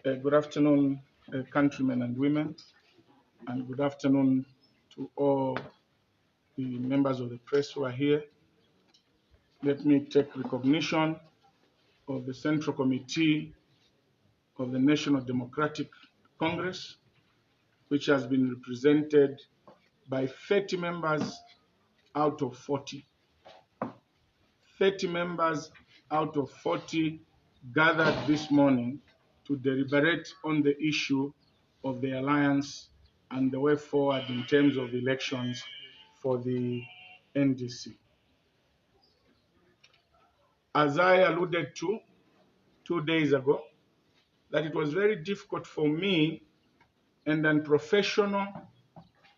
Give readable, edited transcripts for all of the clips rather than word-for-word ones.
Good afternoon, countrymen and women, and good afternoon to all the members of the press who are here. Let me take recognition of the Central Committee of the National Democratic Congress, which has been represented by 30 members out of 40. 30 members out of 40 gathered this morning to deliberate on the issue of the alliance and the way forward in terms of elections for the NDC. As I alluded to 2 days ago, that it was very difficult for me and unprofessional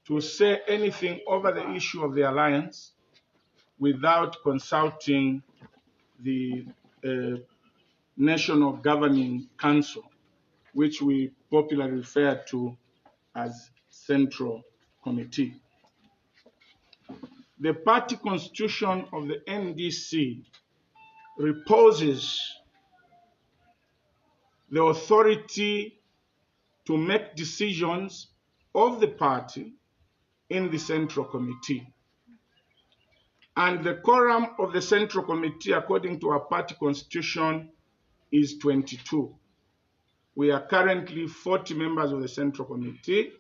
to say anything over the issue of the alliance without consulting the National Governing Council, which we popularly refer to as Central Committee. The party constitution of the NDC reposes the authority to make decisions of the party in the Central Committee. And the quorum of the Central Committee, according to our party constitution, is 22. We are currently 40 members of the Central Committee,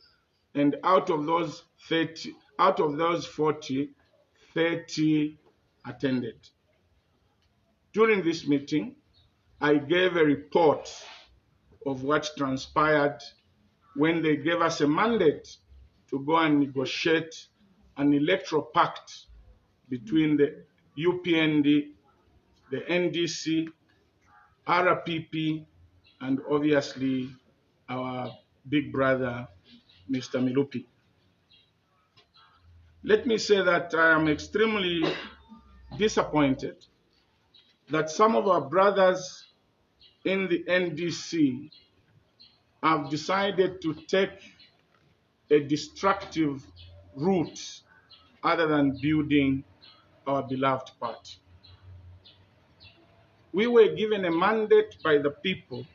and out of those 40, 30 attended. During this meeting, I gave a report of what transpired when they gave us a mandate to go and negotiate an electoral pact between the UPND, the NDC, RPP, and obviously our big brother, Mr. Milupi. Let me say that I am extremely disappointed that some of our brothers in the NDC have decided to take a destructive route other than building our beloved party. We were given a mandate by the people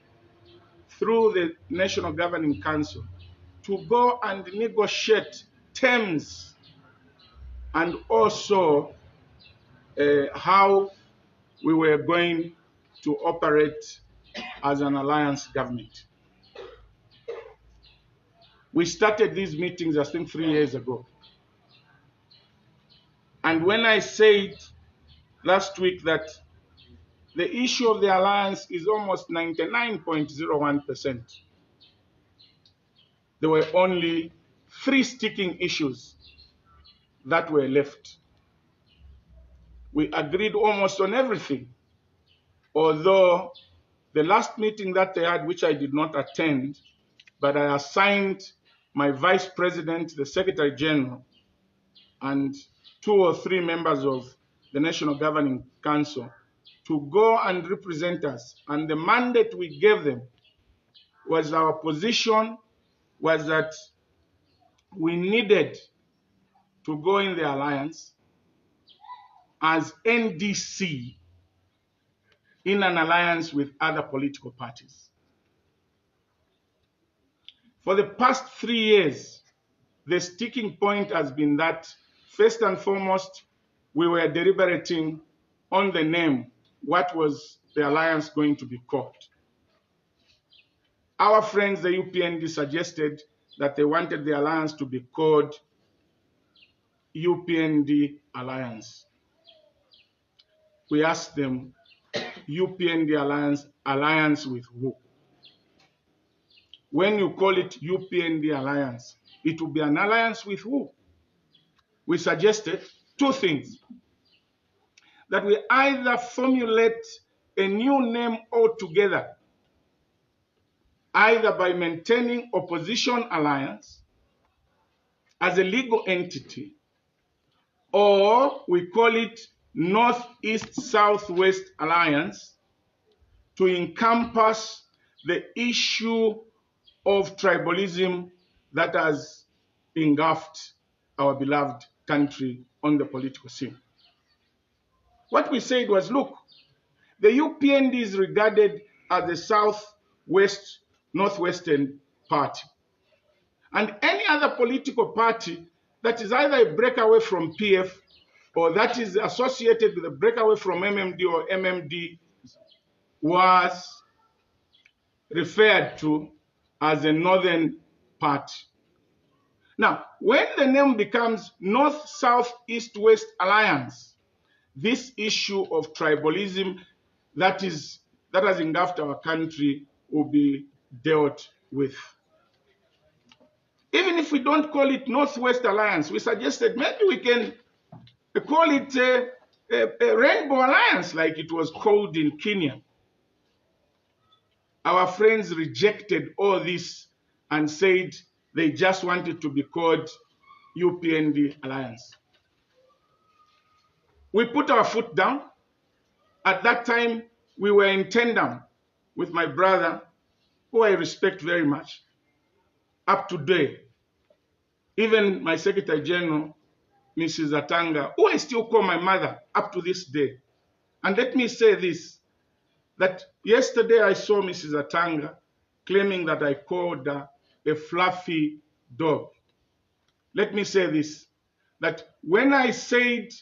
through the National Governing Council to go and negotiate terms and also how we were going to operate as an alliance government. We started these meetings, I think, 3 years ago. And when I said last week that the issue of the alliance is almost 99.01%, there were only 3 sticking issues that were left. We agreed almost on everything, although the last meeting that they had, which I did not attend, but I assigned my vice president, the secretary general, and 2 or 3 members of the National Governing Council to go and represent us. And the mandate we gave them was, our position was that we needed to go in the alliance as NDC in an alliance with other political parties. For the past 3 years, the sticking point has been that, first and foremost, we were deliberating on the name, what was the alliance going to be called. Our friends, the UPND, suggested that they wanted the alliance to be called UPND Alliance. We asked them, UPND Alliance with who? When you call it UPND Alliance, it will be an alliance with who? We suggested 2 things. That we either formulate a new name altogether, either by maintaining opposition alliance as a legal entity, or we call it Northeast-Southwest Alliance to encompass the issue of tribalism that has engulfed our beloved country on the political scene. What we said was, look, the UPND is regarded as the southwest Northwestern Party. And any other political party that is either a breakaway from PF or that is associated with a breakaway from MMD or MMD was referred to as a Northern Party. Now, when the name becomes North, South, East, West Alliance, this issue of tribalism that has engulfed our country will be dealt with. Even if we don't call it Northwest Alliance, we suggested maybe we can call it a Rainbow Alliance like it was called in Kenya. Our friends rejected all this and said they just wanted to be called UPND Alliance. We put our foot down. At that time, we were in tandem with my brother, who I respect very much, up to date. Even my Secretary General, Mrs. Atanga, who I still call my mother up to this day. And let me say this, that yesterday I saw Mrs. Atanga claiming that I called her a fluffy dog. Let me say this, that when I said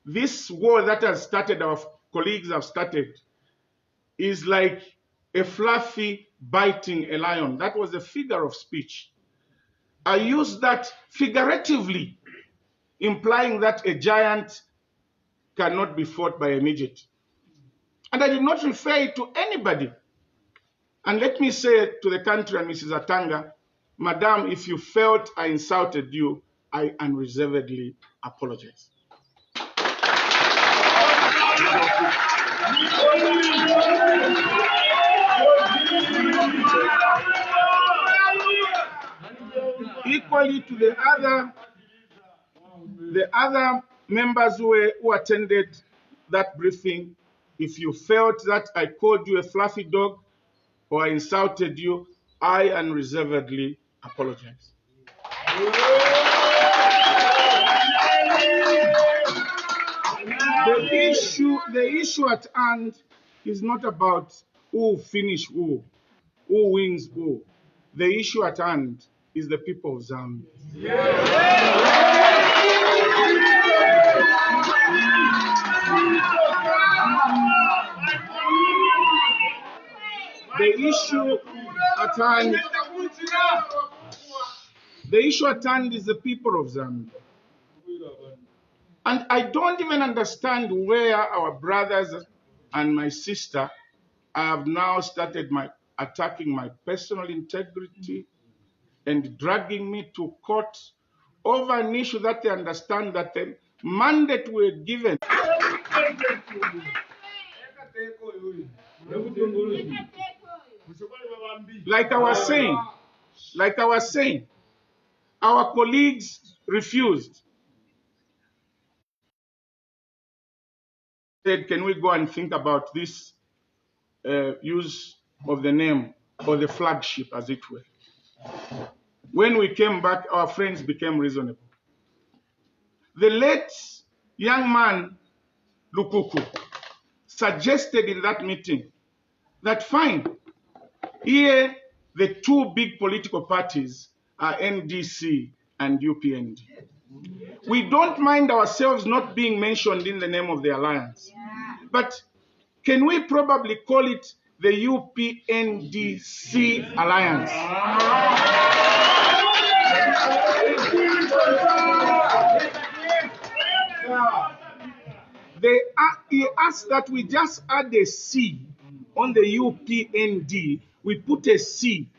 this war that has started, our colleagues have started, is like a fluffy biting a lion. That was a figure of speech. I used that figuratively, implying that a giant cannot be fought by a midget. And I did not refer it to anybody. And let me say to the country and Mrs. Atanga, Madam, if you felt I insulted you, I unreservedly apologize. Equally to the other members who attended that briefing, if you felt that I called you a fluffy dog or I insulted you, I unreservedly apologize. The issue at hand is not about who finish who wins who. The issue at hand is the people of Zambia. The issue at hand is the people of Zambia. And I don't even understand where our brothers and my sister have now started attacking my personal integrity and dragging me to court over an issue that they understand that the mandate we're given. Like I was saying, our colleagues refused. Said, can we go and think about this use of the name or the flagship, as it were? When we came back, our friends became reasonable. The late young man, Lukuku, suggested in that meeting that fine, here the two big political parties are NDC and UPND. We don't mind ourselves not being mentioned in the name of the alliance. But can we probably call it the UPNDC Alliance? He asked that we just add a C on the UPND. We put a C.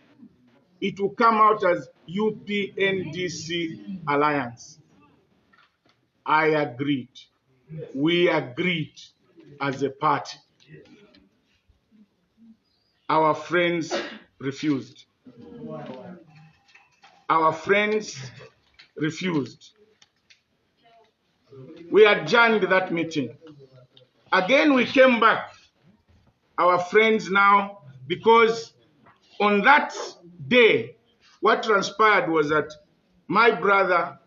It will come out as UPNDC Alliance. I agreed. We agreed as a party. Our friends refused. Our friends refused. We adjourned that meeting. Again, we came back. Our friends now, because on that day, what transpired was that my brother,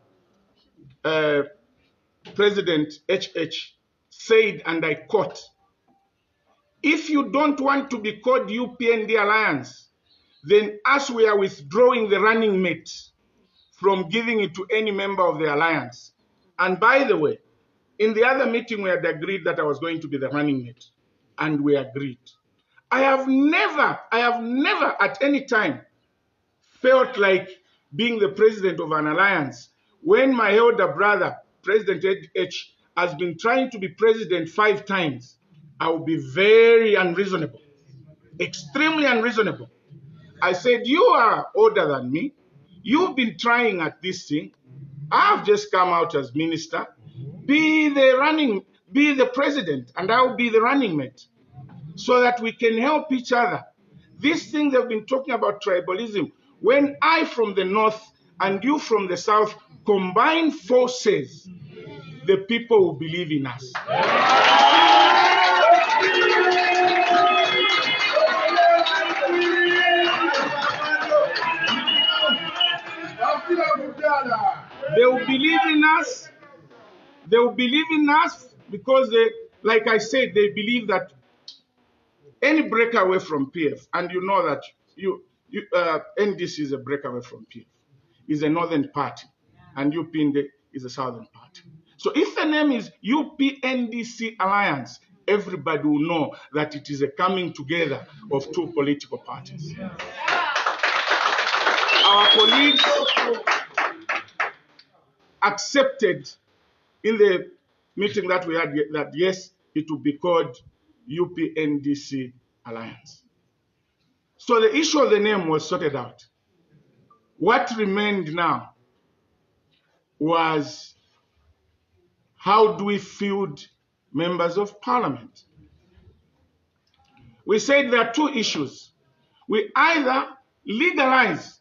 President HH, said, and I quote, if you don't want to be called UPND Alliance, then us, we are withdrawing the running mate from giving it to any member of the alliance. And by the way, in the other meeting, we had agreed that I was going to be the running mate, and we agreed. I have never at any time felt like being the president of an alliance when my elder brother, President H, has been trying to be president 5 times. I will be very unreasonable, extremely unreasonable. I said, you are older than me. You've been trying at this thing. I've just come out as minister. Be the president, and I'll be the running mate, so that we can help each other. These things they've been talking about tribalism. When I from the north and you from the south combine forces, the people will believe in us. They will believe in us. They will believe in us because they, like I said, they believe that any breakaway from PF, and you know that NDC is a breakaway from PF, is a northern party, and Upnd is a southern party. So if the name is UPNDC Alliance, everybody will know that it is a coming together of 2 political parties. Our colleagues accepted in the meeting that we had that yes, it will be called UPNDC Alliance. So the issue of the name was sorted out. What remained now was, how do we field members of parliament? We said there are 2 issues. We either legalize,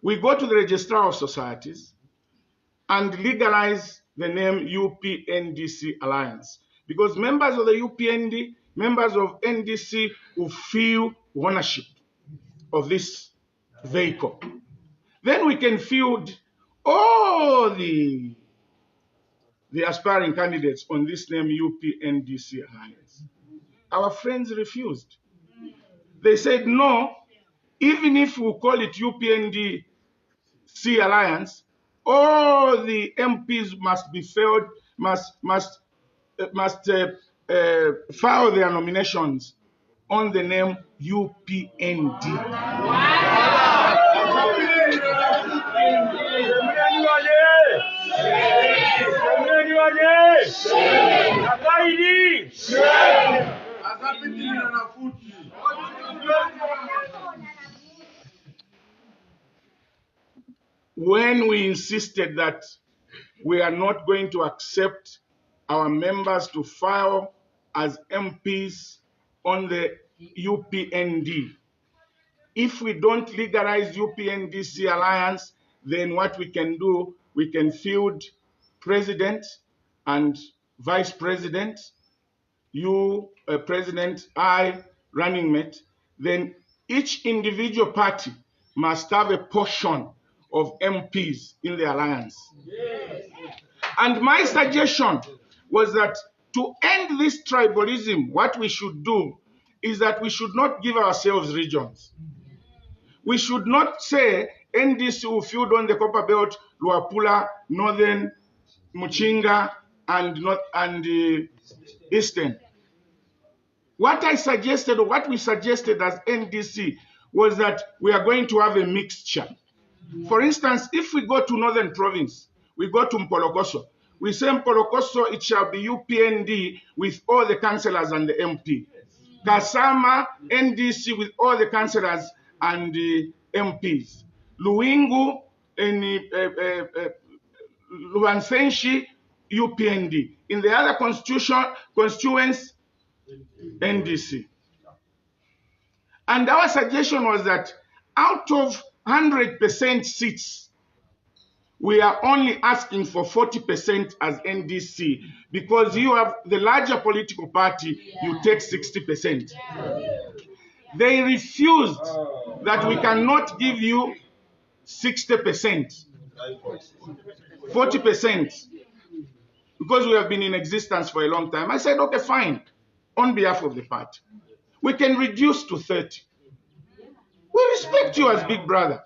we go to the registrar of societies and legalize the name UPNDC Alliance, because members of the UPND, members of NDC will feel ownership of this vehicle. Then we can field all the aspiring candidates on this name UPNDC Alliance. Our friends refused. They said, no, even if we call it UPNDC Alliance, all the MPs must be filled, must file their nominations on the name UPND. When we insisted that we are not going to accept our members to file as MPs on the UPND, if we don't legalize UPNDC Alliance, then what we can do, we can field president and vice president, you, president, I, running mate. Then each individual party must have a portion of MPs in the alliance. Yes. And my suggestion was that to end this tribalism, what we should do is that we should not give ourselves regions. We should not say NDC will field on the Copper Belt, Luapula, Northern, Muchinga, and Eastern. What I suggested, or what we suggested as NDC, was that we are going to have a mixture. For instance, if we go to Northern Province, we go to Mpolokoso, we say Mpolokoso, it shall be UPND with all the councillors and the MP. Kasama, NDC with all the councillors and the MPs. Luingu, Luansenshi, UPND. In the other constituents, NDC. And our suggestion was that out of 100% seats, we are only asking for 40% as NDC, because you have the larger political party, you take 60%. They refused that we cannot give you 60%, 40%, because we have been in existence for a long time. I said, okay, fine, on behalf of the party. We can reduce to 30. We respect you as big brother.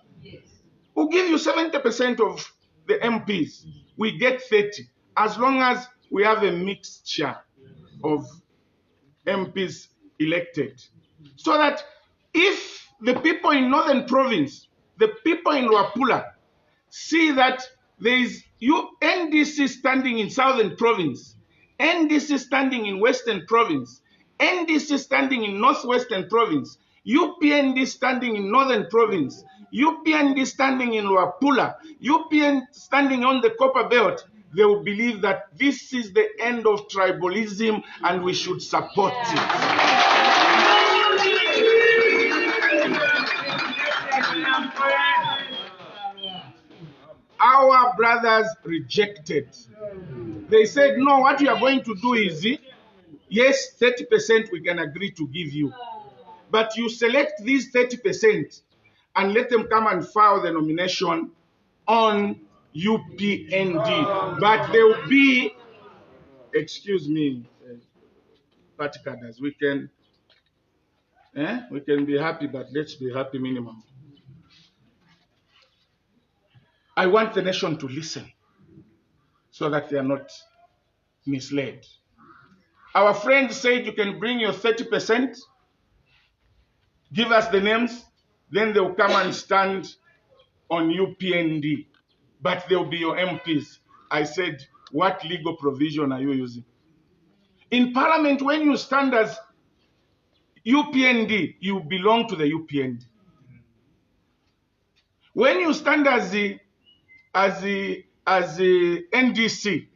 We'll give you 70% of the MPs. We get 30, as long as we have a mixture of MPs elected. So that if the people in Northern Province, the people in Luapula, see that there is NDC standing in Southern Province, NDC standing in Western Province, NDC standing in Northwestern Province, UPND standing in Northern Province, UPND standing in Luapula, UPN standing on the Copper Belt, they will believe that this is the end of tribalism and we should support it. Our brothers rejected. They said, no, what you are going to do is, yes, 30% we can agree to give you. But you select these 30% and let them come and file the nomination on UPND. But there will be, excuse me, party cadres, we can be happy, but let's be happy minimum. I want the nation to listen so that they are not misled. Our friend said you can bring your 30%, give us the names, then they'll come and stand on UPND, but they'll be your MPs. I said, what legal provision are you using? In Parliament, when you stand as UPND, you belong to the UPND. When you stand as the NDC,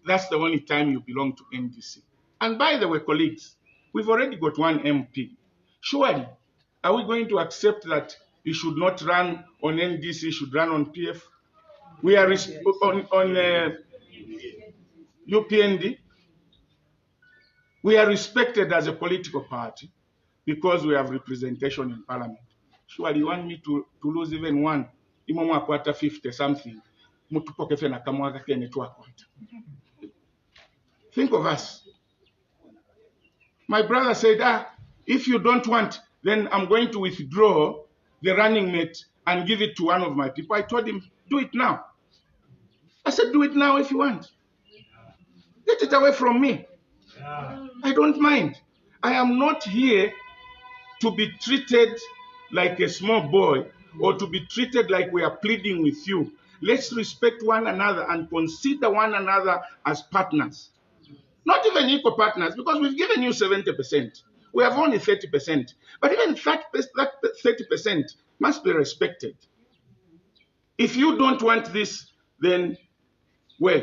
that's the only time you belong to NDC. And by the way, colleagues, we've already got one MP. Surely, are we going to accept that you should not run on NDC, you should run on PF? We are on UPND. We are respected as a political party because we have representation in Parliament. Surely you want me to lose even one? Imo quarter 50 something. Think of us. My brother said, if you don't want, then I'm going to withdraw the running mate and give it to one of my people. I told him, do it now. I said, do it now if you want. Get it away from me. I don't mind. I am not here to be treated like a small boy or to be treated like we are pleading with you. Let's respect one another and consider one another as partners. Not even equal partners, because we've given you 70%. We have only 30%. But even that 30% must be respected. If you don't want this, then, well,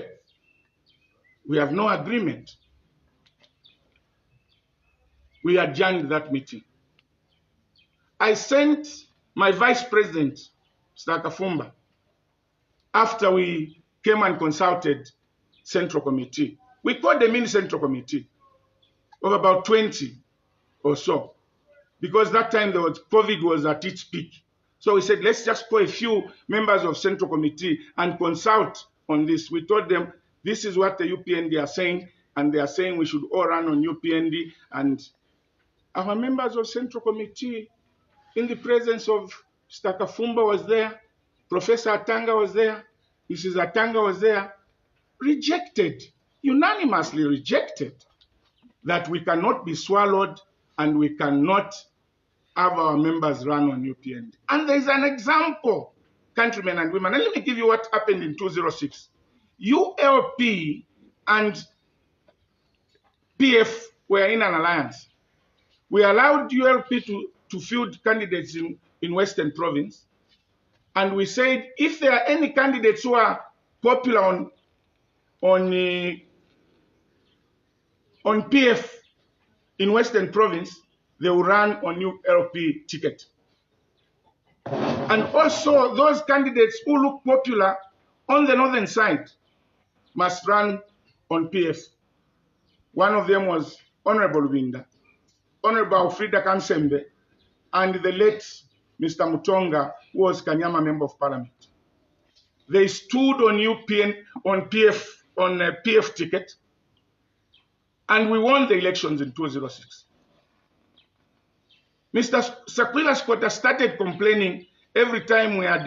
we have no agreement. We adjourned that meeting. I sent my vice president, Mr. Kafumba, after we came and consulted Central Committee. We called the mini Central Committee of about 20 or so, because that time COVID was at its peak. So we said, let's just call a few members of Central Committee and consult on this. We told them, this is what the UPND are saying, and they are saying we should all run on UPND. And our members of Central Committee, in the presence of Mr. Kafumba was there, Professor Atanga was there, Mrs. Atanga was there, rejected, unanimously rejected, that we cannot be swallowed and we cannot have our members run on UPND. And there's an example, countrymen and women, and let me give you what happened in 2006. ULP and PF were in an alliance. We allowed ULP to field candidates in Western Province, and we said if there are any candidates who are popular on PF in Western Province, they will run on ULP ticket. And also those candidates who look popular on the northern side must run on PF. One of them was Honorable Winda, Honorable Frida Kansembe, and the late Mr. Mutonga, who was Kanyama Member of Parliament. They stood on PF ticket, and we won the elections in 2006. Mr. Sakwiba Squatter started complaining every time we had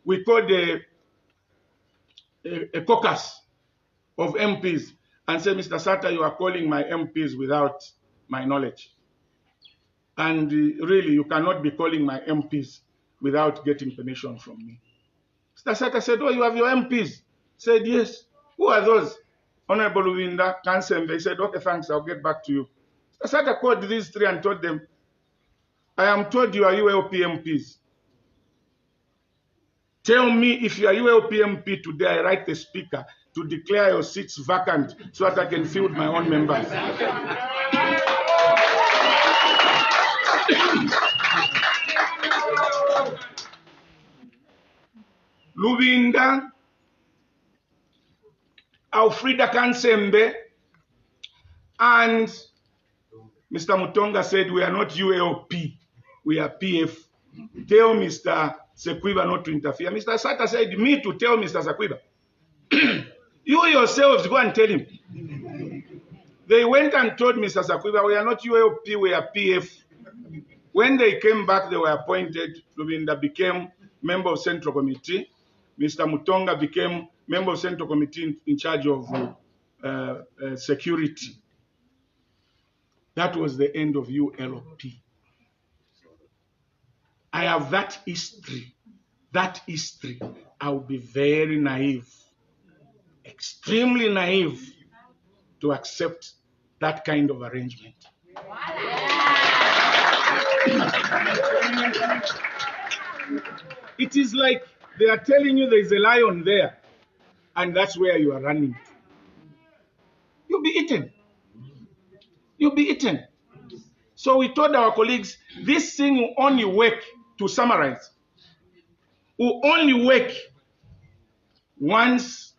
we called a caucus of MPs and said, Mr. Sata, you are calling my MPs without my knowledge. And really, you cannot be calling my MPs without getting permission from me. Mr. Sata said, oh, you have your MPs? Said, yes. Who are those? Honorable Winda, Kansembe. He said, okay, thanks, I'll get back to you. Mr. Sata called these three and told them, I am told you are ULP MPs. Tell me if you are ULP MP today, I write the speaker to declare your seats vacant so that I can field my own members. Lubinga, Alfreda Kansembe, and Mr. Mutonga said, we are not ULP, we are PF. Tell Mr. Sakwiba not to interfere. Mr. Sata said, me to tell Mr. Sakwiba. You yourselves go and tell him. They went and told Mr. Sakwiba, we are not ULP, we are PF. When they came back, they were appointed. Lubinda became member of Central Committee. Mr. Mutonga became member of Central Committee in charge of security. That was the end of ULP. I have that history. That history. I will be very naive, extremely naive, to accept that kind of arrangement. It is like they are telling you there is a lion there, and that's where you are running to. You'll be eaten. You'll be eaten. So we told our colleagues, this thing will only work, to summarize, will only work once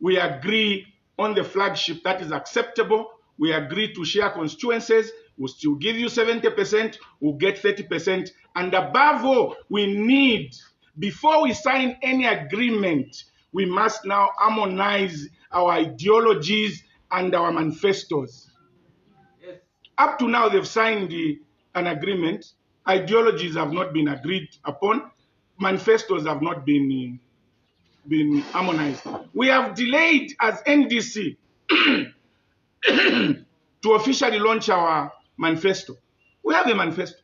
we agree on the flagship that is acceptable. We agree to share constituencies. We'll still give you 70%. We'll get 30%. And above all, we need, before we sign any agreement, we must now harmonize our ideologies and our manifestos. Yes. Up to now, they've signed an agreement. Ideologies have not been agreed upon. Manifestos have not been harmonized. We have delayed as NDC to officially launch our manifesto. We have a manifesto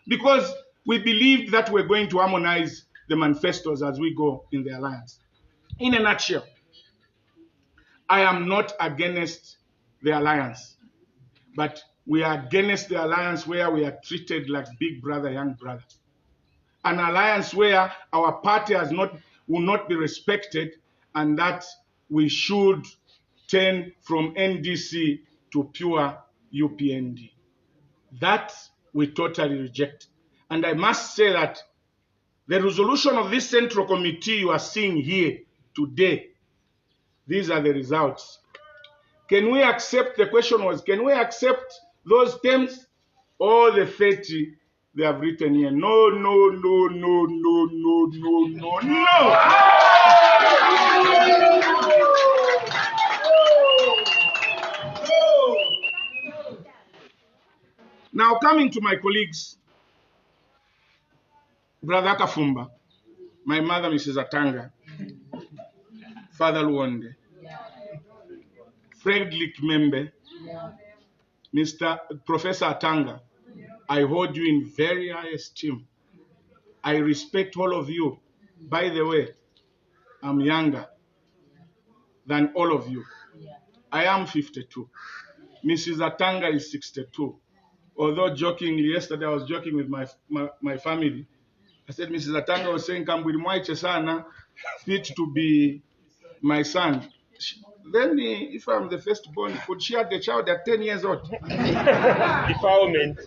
because we believed that we're going to harmonize the manifestos as we go in the alliance. In a nutshell, I am not against the alliance, but we are against the alliance where we are treated like big brother, young brother. An alliance where our party will not be respected, and that we should turn from NDC to pure UPND. That we totally reject. And I must say that the resolution of this Central Committee you are seeing here today, these are the results. Can we accept, the question was, can we accept those terms? All the 30 they have written here. No, no, no, no, no, no, no, no, no. Now coming to my colleagues, Brother Kafumba, my mother, Mrs. Atanga, Father Luonde, Frederick Membe, Mr. Professor Atanga, I hold you in very high esteem. I respect all of you. By the way, I'm younger than all of you. I am 52. Mrs. Atanga is 62. Although jokingly, yesterday I was joking with my family. I said, Mrs. Atanga was saying, Kambwili mwaiche sana, fit to be my son. Then, if I'm the firstborn, could she have the child at 10 years old? Defilement.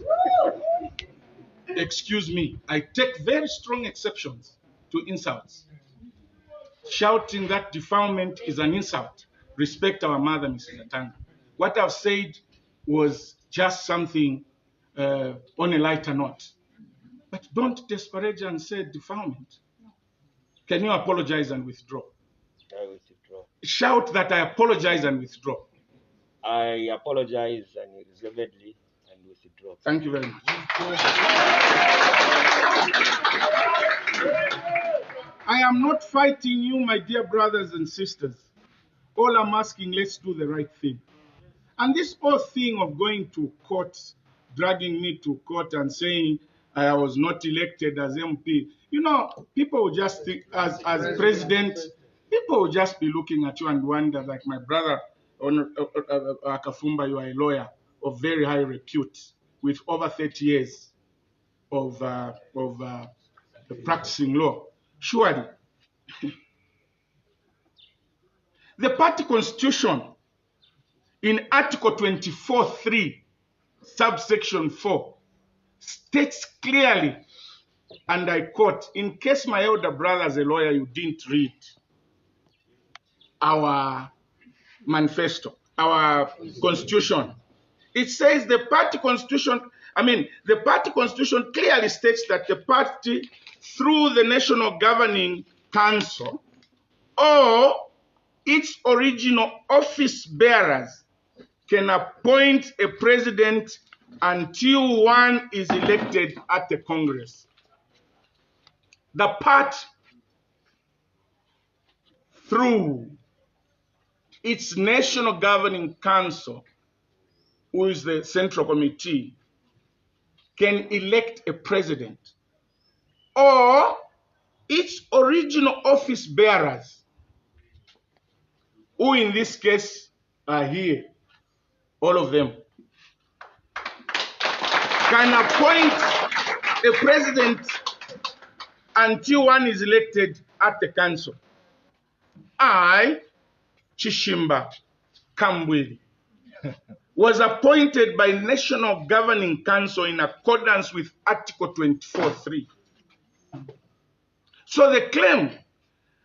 Excuse me, I take very strong exceptions to insults. Shouting that defilement is an insult. Respect our mother, Mrs. Atanga. What I've said was just something on a lighter note. But don't disparage and say defilement. Can you apologize and withdraw? I withdraw. Shout that I apologize and withdraw. I apologize and reservedly and withdraw. drop. Thank you very much. I am not fighting you, my dear brothers and sisters. All I'm asking, let's do the right thing. And this whole thing of going to court, dragging me to court and saying I was not elected as MP, you know, people will just think, as president, people will just be looking at you and wonder, like my brother, Kafumba, you are a lawyer of very high repute with over 30 years of practicing law. Surely, the party constitution in Article 24(3), subsection 4, states clearly, and I quote, in case my elder brother as a lawyer, you didn't read our manifesto, our constitution. It says the party constitution clearly states that the party, through the National Governing Council or its original office bearers, can appoint a president until one is elected at the Congress. The party, through its National Governing Council, who is the Central Committee, can elect a president, or its original office bearers, who in this case are here, all of them, can appoint a president until one is elected at the council. I, Chishimba, Kambwili, was appointed by National Governing Council in accordance with Article 24(3). So the claim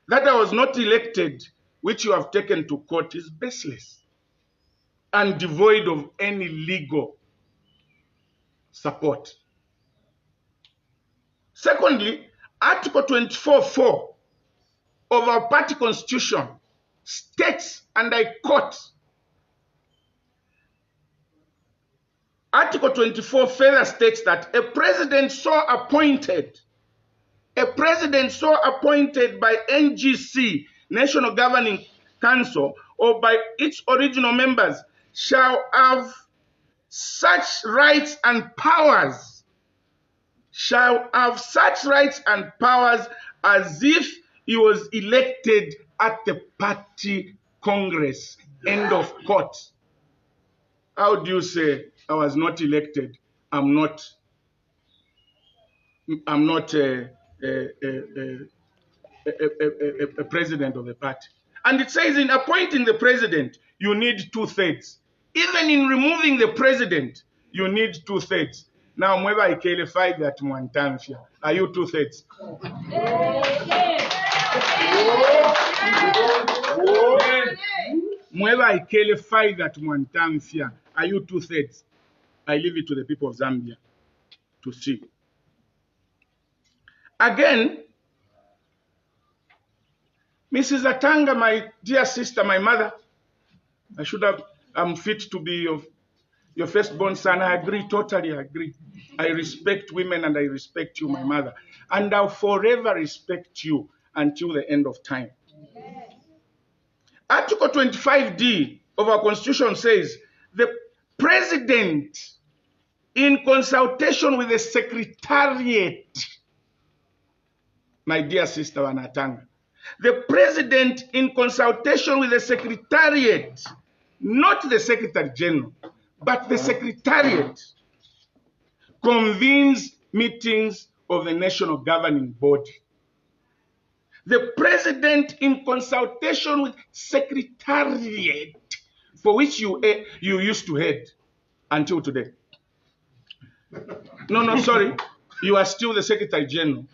that I was not elected, which you have taken to court, is baseless and devoid of any legal support. Secondly, Article 24(4) of our party constitution states, and I quote, Article 24 further states that a president so appointed by NGC, National Governing Council, or by its original members shall have such rights and powers, as if he was elected at the party congress. End of quote. How do you say I was not elected? I'm not a president of the party. And it says in appointing the president, you need 2/3. Even in removing the president, you need 2/3. Now, mweba ikele 5 that mwantamfia. Are you 2/3? Mweba ikele 5 that mwantamfia. Are you 2/3? I leave it to the people of Zambia to see. Again, Mrs. Atanga, my dear sister, my mother, I'm fit to be your firstborn son. I agree, totally agree. I respect women and I respect you, my mother. And I'll forever respect you until the end of time. Article 25(d) of our Constitution says, the President, in consultation with the Secretariat, my dear sister Wanatanga, the President, in consultation with the Secretariat, not the Secretary General, but the Secretariat, convenes meetings of the National Governing Body. The President, in consultation with Secretariat, for which you used to head until today. No, sorry. You are still the Secretary General.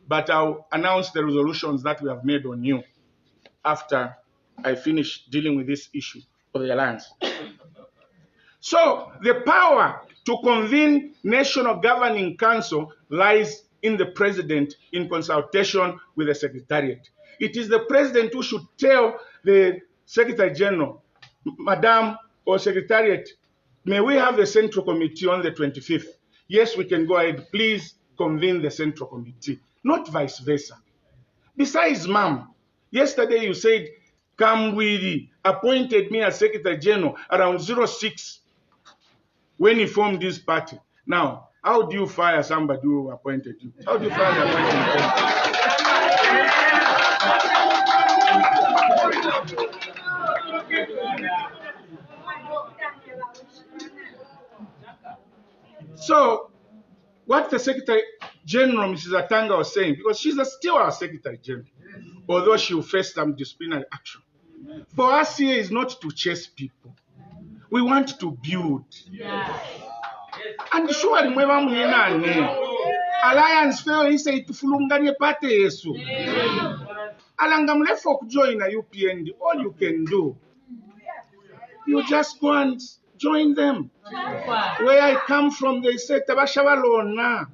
But I'll announce the resolutions that we have made on you after I finish dealing with this issue of the alliance. So the power to convene National Governing Council lies in the President in consultation with the Secretariat. It is the President who should tell the Secretary General, Madam or Secretariat, May we have a central committee on the 25th? Yes, we can go ahead. Please convene the central committee, not vice versa. Besides, ma'am, yesterday you said Kambwili appointed me as Secretary General around 06 when he formed this party. Now, how do you fire somebody who appointed you? How do you fire the appointed? So, what the Secretary General, Mrs. Atanga, was saying, because she's still our Secretary General, although she will face some disciplinary action. For us here is not to chase people. We want to build. And surely, Alliance fail, he said, to Fulunganye Party Yesu. Alangam left for join a Upnd. All you can do, you just go and join them. Where I come from, they say, Tabashabalona.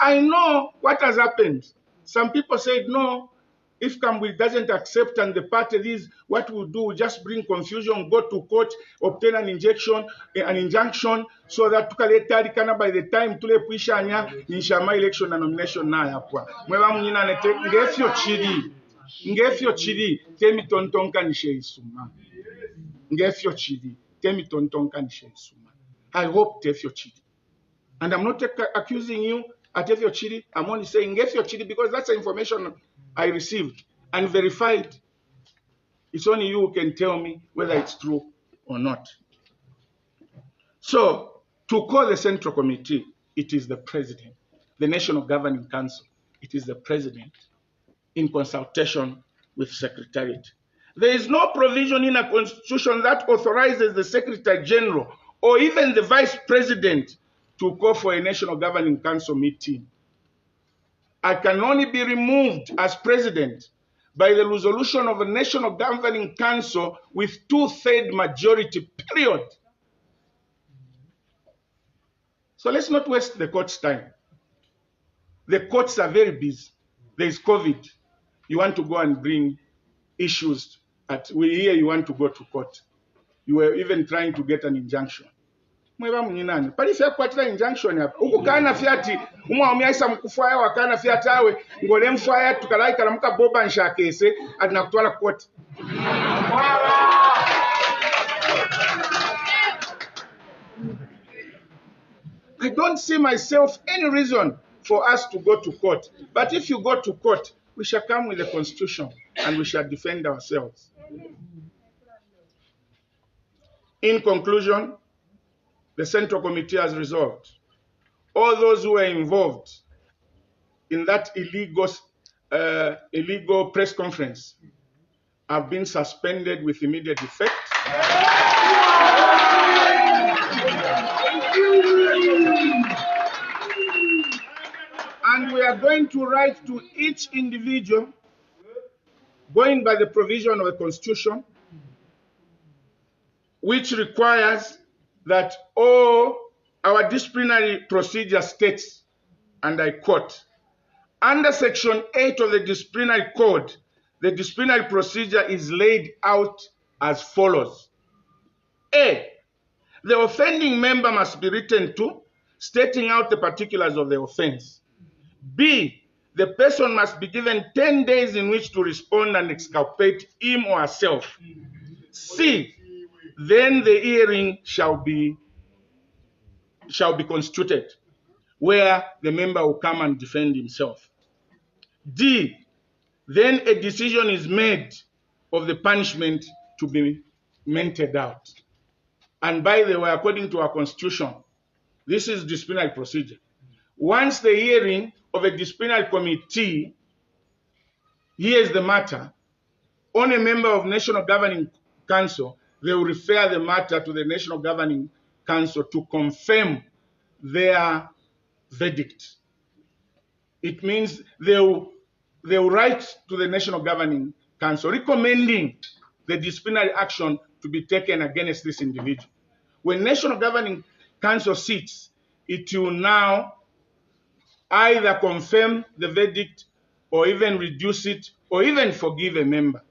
I know what has happened. Some people said, no, if Kambwili doesn't accept and the party is, what we'll do, we'll just bring confusion, go to court, obtain an injunction, so that by the time tule puishanya nishama election and nomination na yapwa. Mwewa mnyina nete, ngefyo chidi, temi tontonka nishe isuma. Ngefyo chidi, temi tontonka nishe isuma. I hope tefyo chidi. And I'm not accusing you at Tefyo Chidi. I'm only saying Tefyo Chidi because that's the information I received and verified. It's only you who can tell me whether it's true or not. So, to call the Central Committee, it is the President. The National Governing Council, it is the President in consultation with Secretariat. There is no provision in a constitution that authorizes the Secretary General or even the Vice President to call for a National Governing Council meeting. I can only be removed as president by the resolution of a National Governing Council with 2/3 majority, period. So let's not waste the court's time. The courts are very busy. There is COVID. You want to go and bring issues. We hear you want to go to court. You were even trying to get an injunction. Mweba mnyinani. Pali fya kuatila injunction hapa. Huku kana fiati, umwa umiaisa mkufaya wakana fiati awe, ngole mfaya tukalaika na muka boba nshakese, adina kutuwala koti. I don't see myself any reason for us to go to court. But if you go to court, we shall come with the constitution and we shall defend ourselves. In conclusion, the Central Committee has resolved all those who were involved in that illegal press conference have been suspended with immediate effect. And we are going to write to each individual, going by the provision of the Constitution, which requires that all our disciplinary procedure states, and I quote, under Section 8 of the Disciplinary Code, the disciplinary procedure is laid out as follows. A, the offending member must be written to, stating out the particulars of the offense. B, the person must be given 10 days in which to respond and exculpate him or herself. C, then the hearing shall be constituted, where the member will come and defend himself. D, then a decision is made of the punishment to be meted out. And by the way, according to our Constitution, this is disciplinary procedure. Once the hearing of a disciplinary committee hears the matter, on a member of National Governing Council, they will refer the matter to the National Governing Council to confirm their verdict. It means they will write to the National Governing Council recommending the disciplinary action to be taken against this individual. When National Governing Council sits, it will now either confirm the verdict or even reduce it or even forgive a member.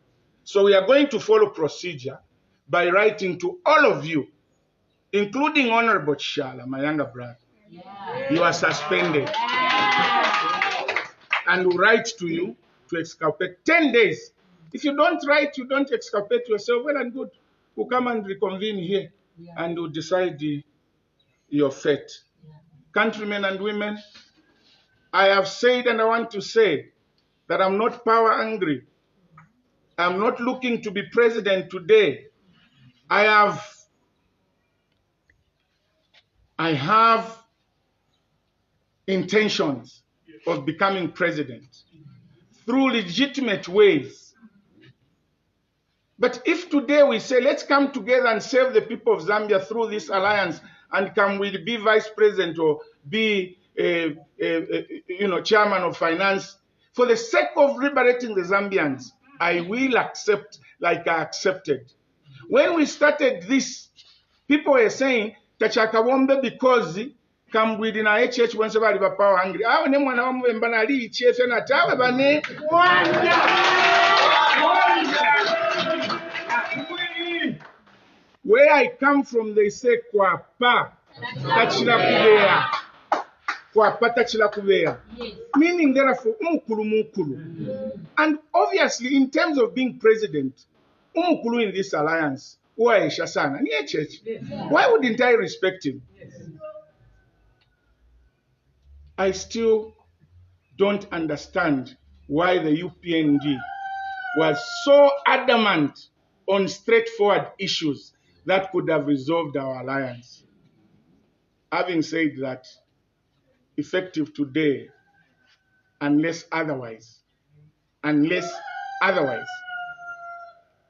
So we are going to follow procedure by writing to all of you including Honorable Chishala, my younger brother. You are suspended. And we write to you to exculpate 10 days. If you don't write, you don't exculpate yourself, well and good. We'll come and reconvene here and we'll decide your fate. Countrymen and women, I have said and I want to say that I'm not power hungry. I'm not looking to be president today. I have intentions of becoming president through legitimate ways. But if today we say, let's come together and save the people of Zambia through this alliance, and Kambwili be vice president or be chairman of finance, for the sake of liberating the Zambians, I will accept like I accepted. When we started this, people were saying, Tachakawombe because Kambwili na HH wense bali ba power hungry. Awe ne mwana wa mwemba na li chefe na tawe bane. Where I come from, they say kwapa tachila kubeya. Kwapa tachila kubeya. Meaning therefore umukulu mukulu. And obviously in terms of being president, umukulu in this alliance, uwaesha sana ni HH. Why wouldn't I respect him? I still don't understand why the UPND was so adamant on straightforward issues that could have resolved our alliance. Having said that, effective today, unless otherwise,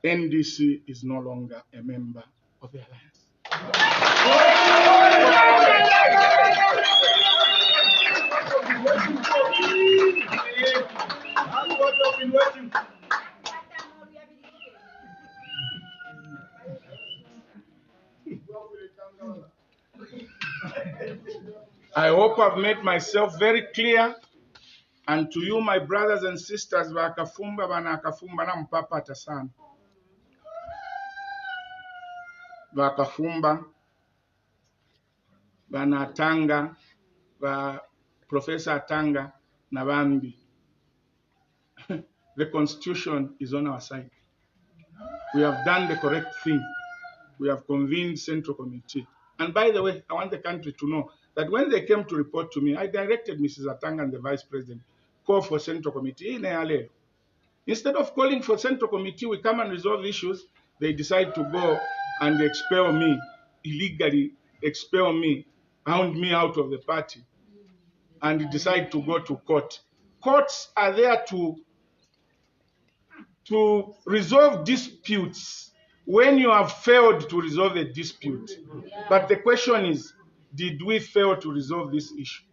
NDC is no longer a member of the alliance. I hope I've made myself very clear. And to you, my brothers and sisters, bakafumba banakafumba na mpapata sana. Bakafumba banatanga ba Professor Atanga na Bambi. The Constitution is on our side. We have done the correct thing. We have convened Central Committee. And by the way, I want the country to know that when they came to report to me, I directed Mrs. Atanga and the Vice President, call for Central Committee. Instead of calling for Central Committee, we come and resolve issues, they decide to go and expel me, illegally expel me, hound me out of the party, and decide to go to court. Courts are there to resolve disputes when you have failed to resolve a dispute. But the question is, did we fail to resolve this issue?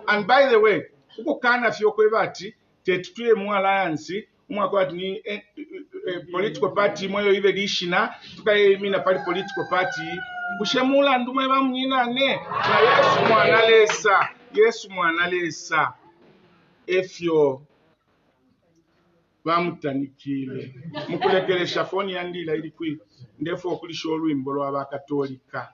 And by the way, ukukana fyokwebati tetutuye mu alliance umwakwati ni political party moyo ive lishina tukayemina pali political party kushemula ndumwe bamunyinane na Yesu mwanalesa efyo bamutanikile mukulekelesha foni yandila ili kwi ndefu okulisha olwimbo lw'abakatolika.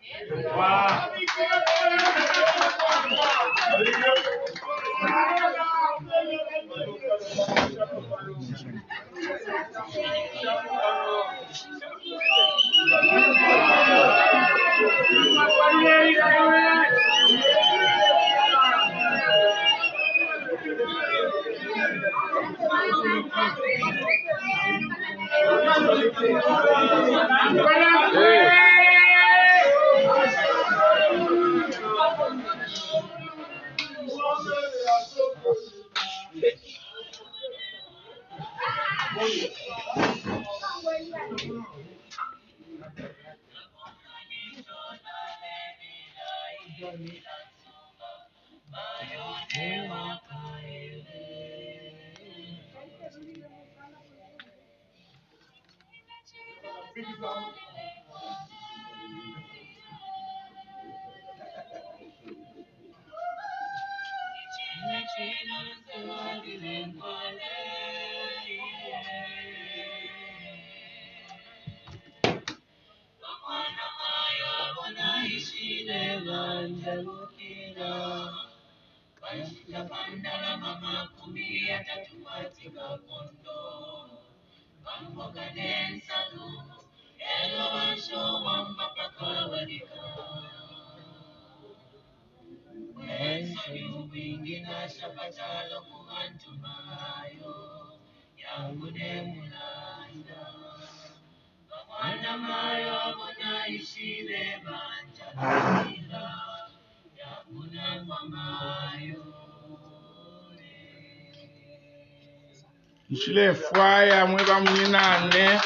Nshile fwaya mweba mnyinane.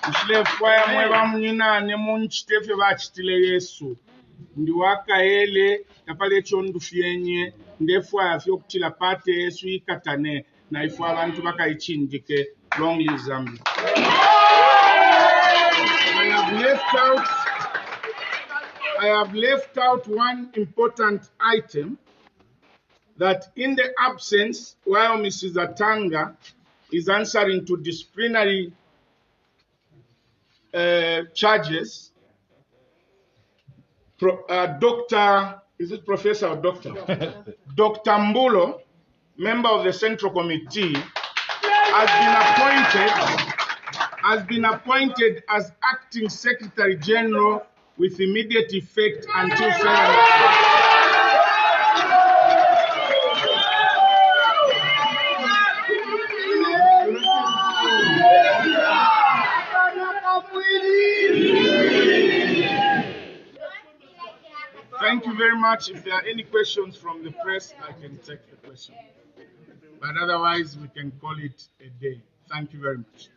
Nshile fwaya mweba mnyinane munchitefe bachitile Yesu. Ndi wakaele tapale chondu fyenye ndefwaya fyo kutila pate Yesu ikatane na ifwa abantu bakaichindike. Long live Zambia. I have left out one important item, that in the absence, while Mrs. Atanga is answering to disciplinary charges, Dr. Is it Professor or Doctor? Dr. Mbulo, member of the Central Committee, has been appointed as Acting Secretary General with immediate effect until further. Thank you very much. If there are any questions from the press, I can take the question. But otherwise, we can call it a day. Thank you very much.